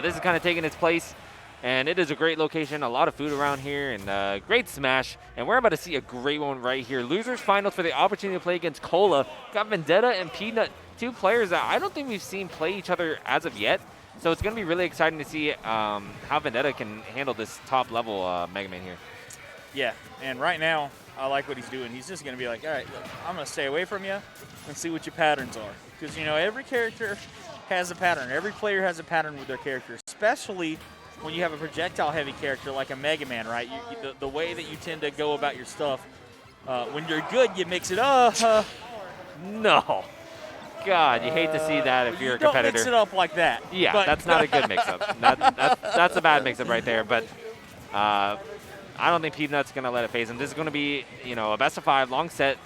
This is kind of taking its place, and it is a great location, a lot of food around here, and great smash. And we're about to see a great one right here. Losers finals for the opportunity to play against Cola. Got Vendetta and Peabnut, two players that I don't think we've seen play each other as of yet. So it's going to be really exciting to see how Vendetta can handle this top-level Mega Man here. Yeah, and right now, I like what he's doing. He's just going to be like, all right, look, I'm going to stay away from you and see what your patterns are. Because, you know, every character has a pattern. Every player has a pattern with their character, especially when you have a projectile-heavy character like a Mega Man, right? The way that you tend to go about your stuff, when you're good, you mix it up. No. God, you hate to see that if you're a competitor. Don't mix it up like that. Yeah, that's not a good mix-up. That's a bad mix-up right there. But I don't think Peabnut's going to let it phase him. This is going to be, you know, a best-of-5 long set.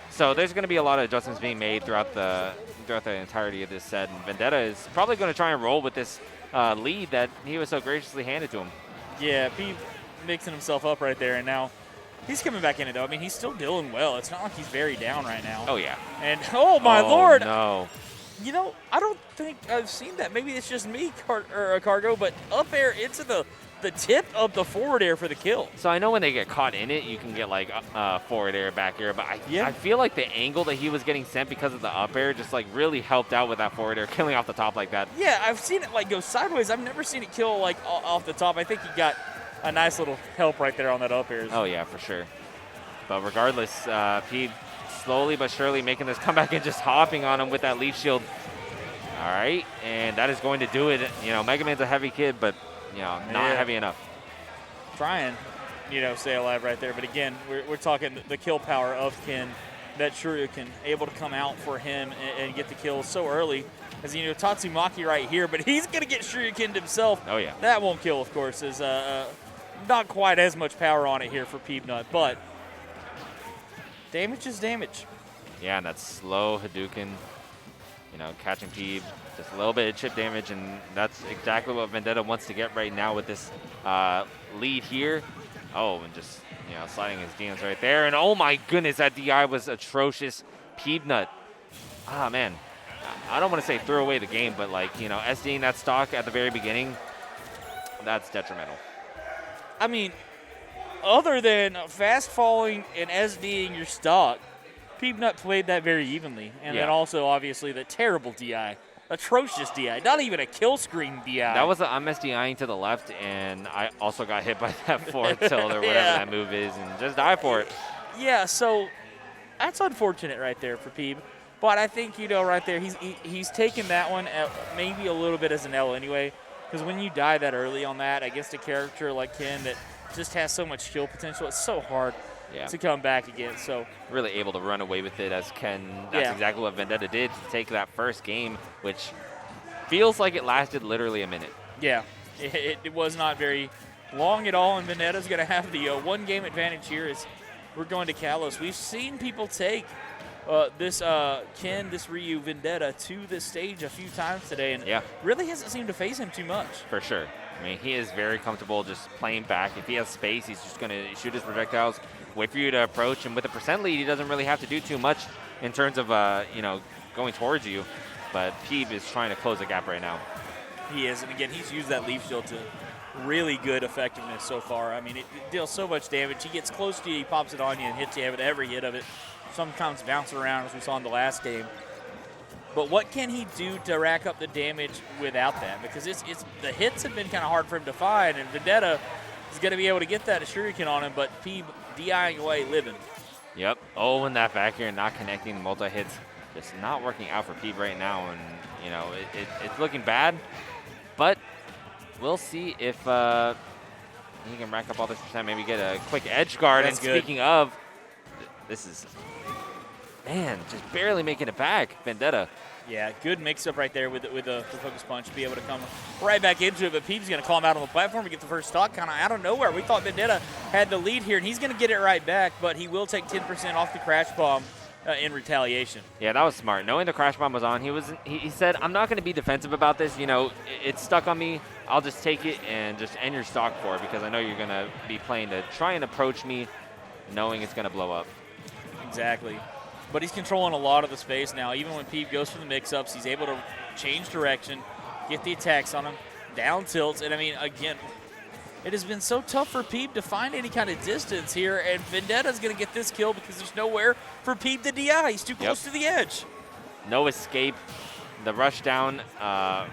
So there's going to be a lot of adjustments being made throughout the entirety of this set. And Vendetta is probably going to try and roll with this lead that he was so graciously handed to him. Yeah, Peab mixing himself up right there, and now he's coming back in it, though. I mean, he's still doing well. It's not like he's very down right now. Oh, yeah. And, oh, my Lord. No. You know, I don't think I've seen that. Maybe it's just me, Cargo, but up air into the tip of the forward air for the kill. So I know when they get caught in it, you can get, like, forward air, back air. But I feel like the angle that he was getting sent because of the up air just, like, really helped out with that forward air, killing off the top like that. Yeah, I've seen it, like, go sideways. I've never seen it kill, like, off the top. I think he got a nice little help right there on that up air. Oh, yeah, for sure. But regardless, Peab slowly but surely making this comeback and just hopping on him with that leaf shield. All right, and that is going to do it. You know, Mega Man's a heavy kid, but, you know, not heavy enough. Trying, you know, stay alive right there. But again, we're talking the kill power of Ken, that Shoryuken able to come out for him and get the kill so early. As you know, Tatsumaki right here, but he's going to get Shoryuken himself. Oh, yeah. That won't kill, of course. Is not quite as much power on it here for Peabnut, but damage is damage. Yeah, and that slow Hadouken, you know, catching Peab, just a little bit of chip damage, and that's exactly what Vendetta wants to get right now with this lead here. Oh, and just, you know, sliding his DMs right there. And oh my goodness, that DI was atrocious. Peabnut. Ah, man. I don't want to say throw away the game, but, like, you know, SDing that stock at the very beginning, that's detrimental. I mean, other than fast falling and SDing your stock, Peabnut played that very evenly. And then also, obviously, the terrible DI. Atrocious DI. Not even a kill screen DI. That was I'm SDIing to the left, and I also got hit by that forward tilt or whatever that move is, and just die for it. Yeah, so that's unfortunate right there for Peab. But I think, you know, right there, he's taken that one maybe a little bit as an L anyway. Because when you die that early on that against a character like Ken that just has so much kill potential, it's so hard to come back again. So really able to run away with it as Ken. That's exactly what Vendetta did to take that first game, which feels like it lasted literally a minute. Yeah, it was not very long at all, and Vendetta's going to have the one-game advantage here as we're going to Kalos. We've seen people take this Ryu Vendetta to this stage a few times today, and really hasn't seemed to phase him too much. For sure. I mean, he is very comfortable just playing back. If he has space, he's just going to shoot his projectiles, wait for you to approach, and with a percent lead, he doesn't really have to do too much in terms of, you know, going towards you. But Peab is trying to close the gap right now. He is, and again, he's used that leaf shield to really good effectiveness so far. I mean, it deals so much damage. He gets close to you, he pops it on you, and hits you with every hit of it. Sometimes bounce around, as we saw in the last game. But what can he do to rack up the damage without that? Because the hits have been kind of hard for him to find, and Vendetta is going to be able to get that Shuriken on him, but Peab DIing away, living. Yep. Oh, and that back here not connecting the multi-hits. Just not working out for Peab right now, and, you know, it's looking bad. But we'll see if he can rack up all this percent, maybe get a quick edge guard. That's and good. Speaking of, this is, man, just barely making it back, Vendetta. Yeah, good mix-up right there with the focus punch. Be able to come right back into it, but Peab's going to call him out on the platform and get the first stock kind of out of nowhere. We thought Vendetta had the lead here, and he's going to get it right back, but he will take 10% off the crash bomb in retaliation. Yeah, that was smart. Knowing the crash bomb was on, he said, I'm not going to be defensive about this. You know, it's stuck on me. I'll just take it and just end your stock for it because I know you're going to be playing to try and approach me knowing it's going to blow up. Exactly. But he's controlling a lot of the space now. Even when Peab goes for the mix-ups, he's able to change direction, get the attacks on him, down tilts. And, I mean, again, it has been so tough for Peeb to find any kind of distance here, and Vendetta's going to get this kill because there's nowhere for Peeb to DI. He's too close to the edge. No escape. The rush down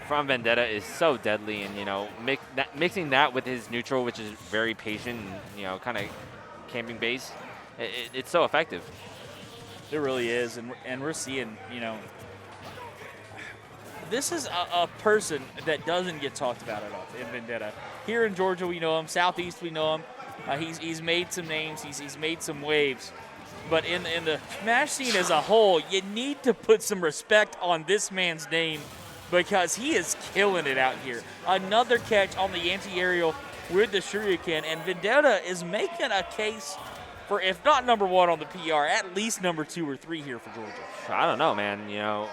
from Vendetta is so deadly, and, you know, mixing that with his neutral, which is very patient and, you know, kind of camping based, it's so effective. It really is, and we're seeing, you know, this is a person that doesn't get talked about enough in Vendetta. Here in Georgia, we know him. Southeast, we know him. He's made some names. He's made some waves. But in the Smash scene as a whole, you need to put some respect on this man's name because he is killing it out here. Another catch on the anti-aerial with the Shuriken, and Vendetta is making a case for, if not number 1 on the PR, at least number 2 or 3 here for Georgia. I don't know, man. You know,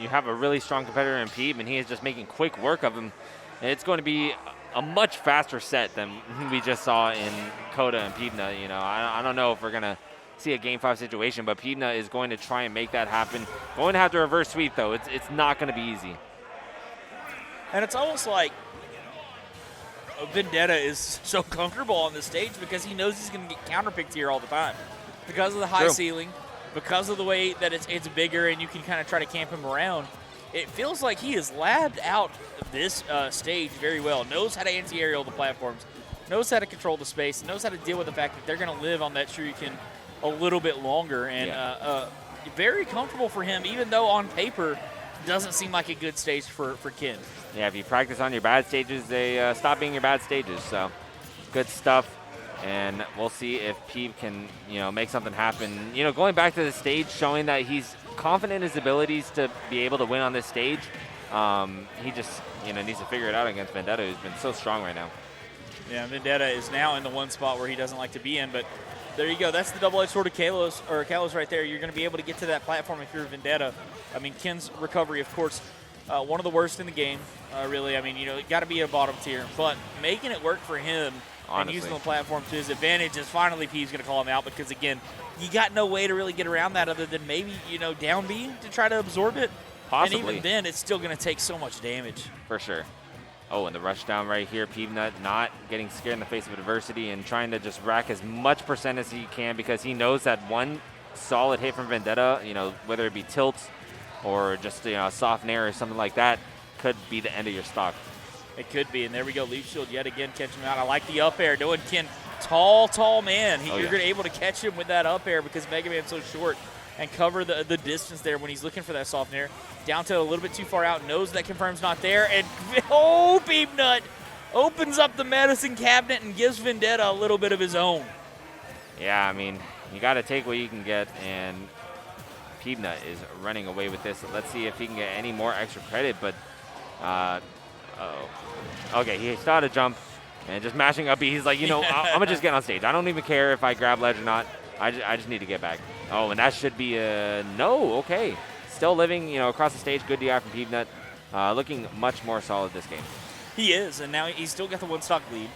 you have a really strong competitor in Peeb, and he is just making quick work of him. And it's going to be a much faster set than we just saw in Coda and Peabnut. You know, I don't know if we're going to see a Game 5 situation, but Peabnut is going to try and make that happen. Going to have to reverse sweep, though. It's not going to be easy. And it's almost like Vendetta is so comfortable on the stage because he knows he's going to get counterpicked here all the time. Because of the high ceiling, because of the way that it's bigger and you can kind of try to camp him around, it feels like he has labbed out this stage very well. Knows how to anti-aerial the platforms, knows how to control the space, knows how to deal with the fact that they're going to live on that Shuriken a little bit longer, and very comfortable for him, even though on paper doesn't seem like a good stage for Ken. Yeah, if you practice on your bad stages, they stop being your bad stages. So good stuff, and we'll see if Peeb can, you know, make something happen. You know, going back to the stage, showing that he's confident in his abilities to be able to win on this stage. He just, you know, needs to figure it out against Vendetta, who's been so strong right now. Yeah, Vendetta is now in the one spot where he doesn't like to be in, but there you go. That's the double-edged sword of Kalos right there. You're going to be able to get to that platform if you're Vendetta. I mean, Ken's recovery, of course, one of the worst in the game, really. I mean, you know, got to be a bottom tier. But making it work for him and using the platform to his advantage is finally Peeb's going to call him out because, again, you got no way to really get around that other than maybe, you know, down B to try to absorb it. Possibly. And even then, it's still going to take so much damage. For sure. Oh, and the rush down right here. Peabnut not getting scared in the face of adversity and trying to just rack as much percent as he can because he knows that one solid hit from Vendetta, you know, whether it be tilts or just, you know, a soft nair or something like that, could be the end of your stock. It could be, and there we go. Leaf Shield yet again catching him out. I like the up air. Doing Ken, tall man. You're going to be able to catch him with that up air because Megaman's so short and cover the distance there when he's looking for that soft nair. Down to a little bit too far out, knows that confirm's not there, and oh, Peabnut opens up the medicine cabinet and gives Vendetta a little bit of his own. Yeah, I mean, you got to take what you can get, and Peabnut is running away with this. Let's see if he can get any more extra credit, but, okay, he started a jump, and just mashing up, he's like, you know, I'm going to just get on stage. I don't even care if I grab ledge or not. I just need to get back. Oh, and that should be a no, okay. Still living, you know, across the stage. Good DI from Peabnut. Looking much more solid this game. He is, and now he's still got the one-stock lead.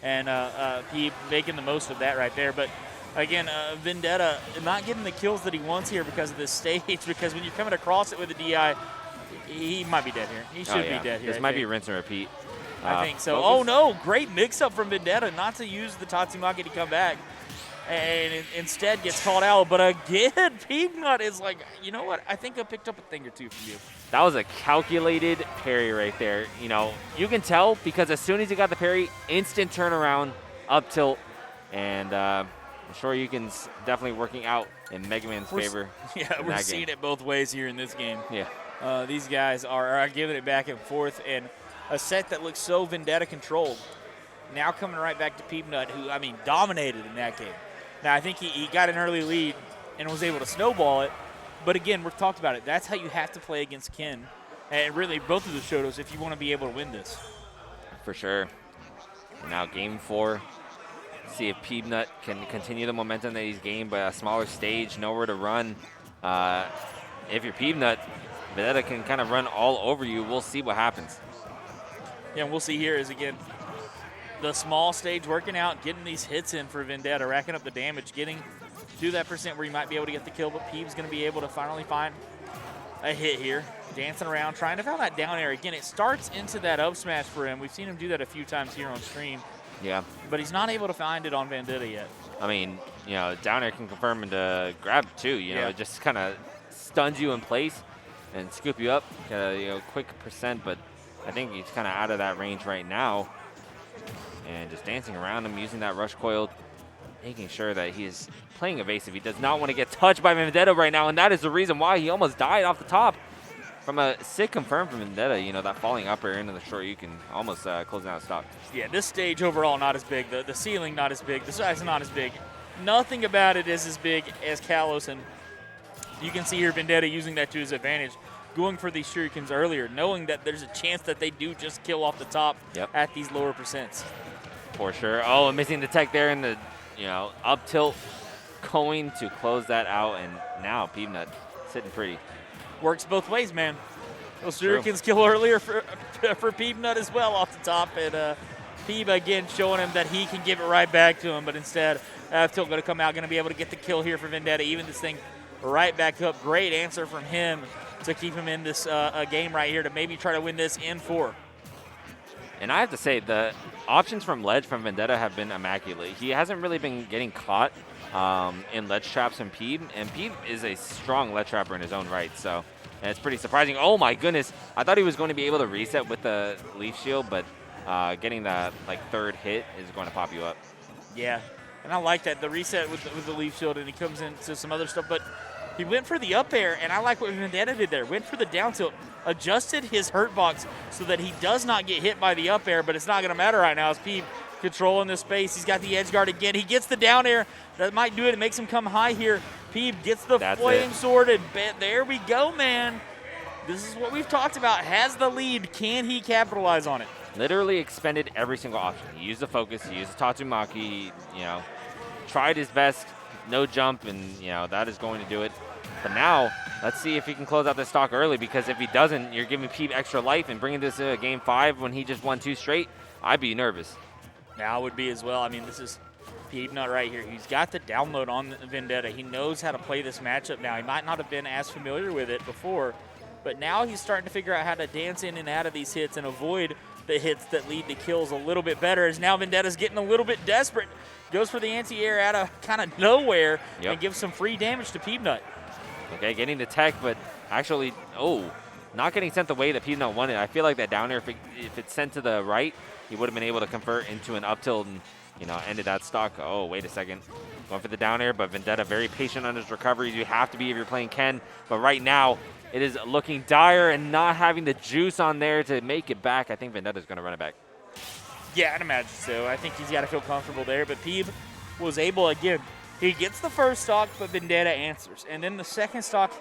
And Peeb making the most of that right there. But, again, Vendetta not getting the kills that he wants here because of this stage, because when you're coming across it with a DI, he might be dead here. He should be dead here. This might be rinse and repeat. I think so. Oh, no, great mix-up from Vendetta not to use the Tatsumaki to come back. And instead gets called out. But again, Peabnut is like, you know what? I think I picked up a thing or two from you. That was a calculated parry right there. You know, you can tell because as soon as he got the parry, instant turnaround, up tilt. And I'm sure you can definitely working out in Megaman's favor. Yeah, we're seeing it both ways here in this game. Yeah. These guys are giving it back and forth. And a set that looks so Vendetta controlled. Now coming right back to Peabnut, who, I mean, dominated in that game. Now, I think he got an early lead and was able to snowball it. But, again, we've talked about it. That's how you have to play against Ken. And really, both of the Shotos if you want to be able to win this. For sure. Now game 4. See if Peabnut can continue the momentum that he's gained, but a smaller stage, nowhere to run. If you're Peabnut, Vendetta can kind of run all over you. We'll see what happens. Yeah, and we'll see here is, again, the small stage working out, getting these hits in for Vendetta, racking up the damage, getting to that percent where you might be able to get the kill, but Peeb's going to be able to finally find a hit here. Dancing around, trying to find that down air. Again, it starts into that up smash for him. We've seen him do that a few times here on stream. Yeah. But he's not able to find it on Vendetta yet. I mean, down air can confirm into grab too. It just kind of stuns you in place and scoop you up. Quick percent, but I think he's kind of out of that range right now. And just dancing around him, using that rush coil, making sure that he is playing evasive. He does not want to get touched by Vendetta right now, and that is the reason why he almost died off the top. From a sick confirm from Vendetta, that falling upper into the short, you can almost close down a stock. Yeah, this stage overall not as big. The ceiling not as big. The size not as big. Nothing about it is as big as Kalos, and you can see here Vendetta using that to his advantage, going for these shurikens earlier, knowing that there's a chance that they do just kill off the top at these lower percents. For sure. Oh, and missing the tech there in the up tilt, going to close that out, and now Peabnut sitting pretty. Works both ways, man. Those shurikens kill earlier for Peabnut as well off the top, and Peab again showing him that he can give it right back to him, but instead tilt going to come out, going to be able to get the kill here for Vendetta, even this thing right back up. Great answer from him to keep him in this game right here to maybe try to win this in 4. And I have to say, the options from ledge from Vendetta have been immaculate. He hasn't really been getting caught in ledge traps from Peab, and Peab is a strong ledge trapper in his own right, so and it's pretty surprising. Oh my goodness, I thought he was going to be able to reset with the leaf shield, but getting that third hit is going to pop you up. Yeah, and I like that, the reset with the leaf shield, and he comes into some other stuff, but he went for the up air, and I like what Vendetta did there. Went for the down tilt, adjusted his hurt box so that he does not get hit by the up air, but it's not going to matter right now as Peab controlling the space. He's got the edge guard again. He gets the down air. That might do it. It makes him come high here. Peab gets the flame sword, and there we go, man. This is what we've talked about. Has the lead. Can he capitalize on it? Literally expended every single option. He used the focus. He used the Tatsumaki. Tried his best. No jump, and that is going to do it. But now, let's see if he can close out this stock early, because if he doesn't, you're giving Peab extra life and bringing this to game 5 when he just won 2 straight. I'd be nervous. Now I would be as well. I mean, this is Peabnut right here. He's got the download on Vendetta. He knows how to play this matchup now. He might not have been as familiar with it before, but now he's starting to figure out how to dance in and out of these hits and avoid the hits that lead to kills a little bit better, as now Vendetta's getting a little bit desperate. Goes for the anti-air out of kind of nowhere and gives some free damage to Peabnut. Okay, getting the tech, but actually, not getting sent the way that Peabnut wanted. I feel like that down air, if it's sent to the right, he would have been able to convert into an up tilt and, ended that stock. Oh, wait a second. Going for the down air, but Vendetta very patient on his recoveries. You have to be if you're playing Ken. But right now, it is looking dire, and not having the juice on there to make it back. I think Vendetta's going to run it back. Yeah, I'd imagine so. I think he's got to feel comfortable there. But Peab was able, again, he gets the first stock, but Vendetta answers. And then the second stock,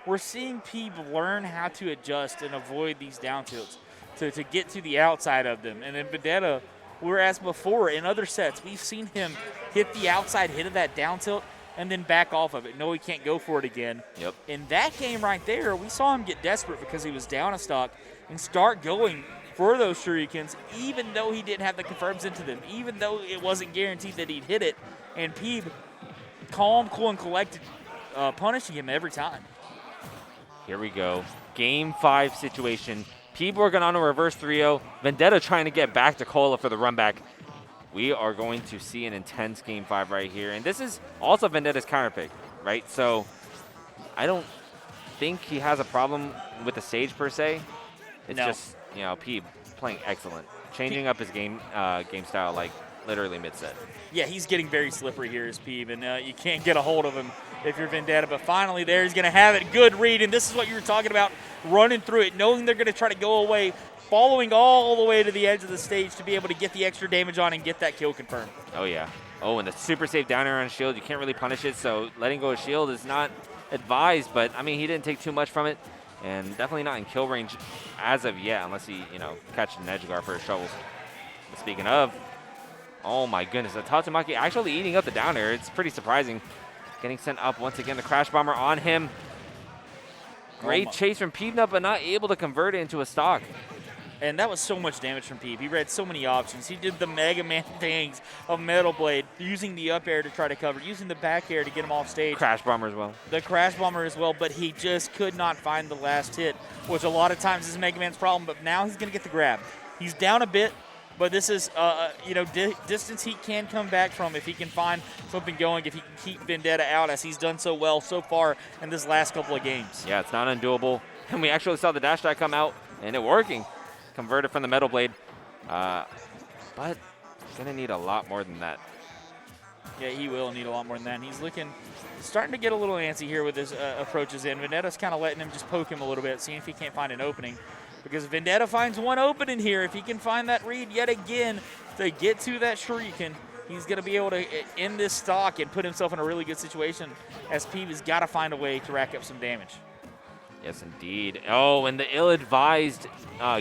we're seeing Peab learn how to adjust and avoid these down tilts to get to the outside of them. And then Vendetta, whereas before in other sets, we've seen him hit the outside hit of that down tilt and then back off of it. No, he can't go for it again. Yep. In that game right there, we saw him get desperate because he was down a stock and start going for those shurikens, even though he didn't have the confirms into them, even though it wasn't guaranteed that he'd hit it. And Peab, calm, cool, and collected, punishing him every time. Here we go. Game 5 situation. Peab working on a reverse 3-0. Vendetta trying to get back to Cola for the run back. We are going to see an intense game 5 right here. And this is also Vendetta's counter pick, right? So I don't think he has a problem with the stage per se. It's just, Peab playing excellent. Changing up his game style like literally mid-set. Yeah, he's getting very slippery here as Peab, and you can't get a hold of him if you're Vendetta. But finally there, he's going to have it. Good read, and this is what you were talking about, running through it, knowing they're going to try to go away, following all the way to the edge of the stage to be able to get the extra damage on and get that kill confirmed. Oh, yeah. Oh, and the super safe down air on shield. You can't really punish it, so letting go of shield is not advised. But, I mean, he didn't take too much from it, and definitely not in kill range as of yet, unless he, catches an edge guard for his shovels. But speaking of, oh, my goodness. The Tatsumaki actually eating up the down air. It's pretty surprising. Getting sent up once again. The Crash Bomber on him. Great chase from Peabnut, but not able to convert it into a stock. And that was so much damage from Peeb. He read so many options. He did the Mega Man things of Metal Blade, using the up air to try to cover, using the back air to get him off stage. Crash Bomber as well. The Crash Bomber as well, but he just could not find the last hit, which a lot of times is Mega Man's problem. But now he's going to get the grab. He's down a bit, but this is, distance he can come back from if he can find something going, if he can keep Vendetta out, as he's done so well so far in this last couple of games. Yeah, it's not undoable. And we actually saw the dash attack come out, and it working. Converted from the Metal Blade, but gonna need a lot more than that. Yeah, he will need a lot more than that. And he's starting to get a little antsy here with his approaches in. Vendetta's kind of letting him just poke him a little bit, seeing if he can't find an opening. Because Vendetta finds one opening here. If he can find that read yet again to get to that Shuriken, he's going to be able to end this stock and put himself in a really good situation, as Peeb has got to find a way to rack up some damage. Yes, indeed. Oh, and the ill-advised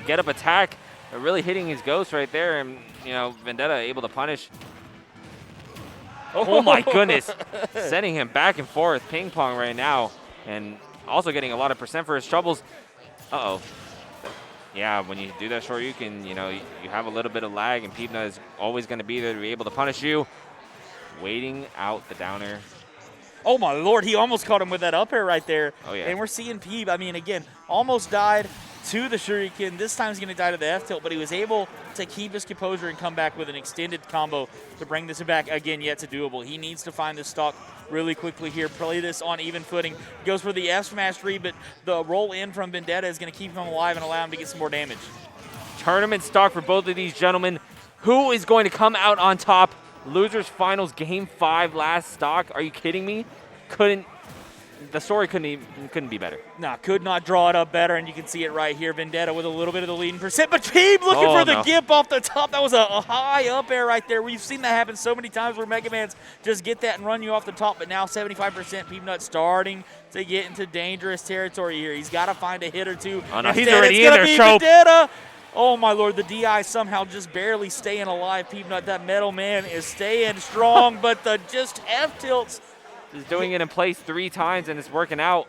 get-up attack really hitting his ghost right there, and, Vendetta able to punish. Oh, my goodness. Sending him back and forth, ping-pong right now, and also getting a lot of percent for his troubles. Uh-oh. Yeah, when you do that short, you have a little bit of lag, and Peabnut is always going to be there to be able to punish you. Waiting out the downer. Oh, my Lord, he almost caught him with that up air right there. Oh, yeah. And we're seeing Peeb, again, almost died to the Shuriken. This time he's going to die to the F-tilt, but he was able to keep his composure and come back with an extended combo to bring this back, again, yet to doable. He needs to find this stock really quickly here, play this on even footing. Goes for the F-smash read, but the roll in from Vendetta is going to keep him alive and allow him to get some more damage. Tournament stock for both of these gentlemen. Who is going to come out on top? Losers Finals Game 5 last stock. Are you kidding me? The story couldn't be better. Nah, could not draw it up better, and you can see it right here. Vendetta with a little bit of the leading percent, but Peeb looking for the gimp off the top. That was a high up air right there. We've seen that happen so many times where Megamans just get that and run you off the top, but now 75% Peabnut starting to get into dangerous territory here. He's got to find a hit or two. Oh, no, he's already in there, Shope. Vendetta. Oh, my Lord, the DI somehow just barely staying alive. Peabnut, that Metal Man, is staying strong, but the just F-tilts. He's doing it in place 3 times, and it's working out.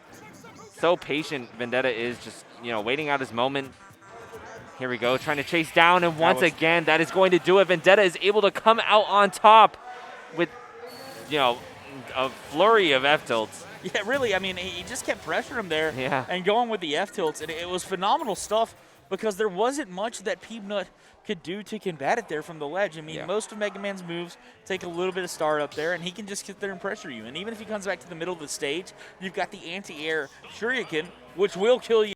So patient Vendetta is, just, waiting out his moment. Here we go, trying to chase down, and once again, that is going to do it. Vendetta is able to come out on top with, a flurry of F-tilts. Yeah, really, he just kept pressuring him there and going with the F-tilts, and it was phenomenal stuff because there wasn't much that Peabnut could do to combat it there from the ledge. Most of Mega Man's moves take a little bit of start up there, and he can just sit there and pressure you. And even if he comes back to the middle of the stage, you've got the anti-air Shuriken, which will kill you.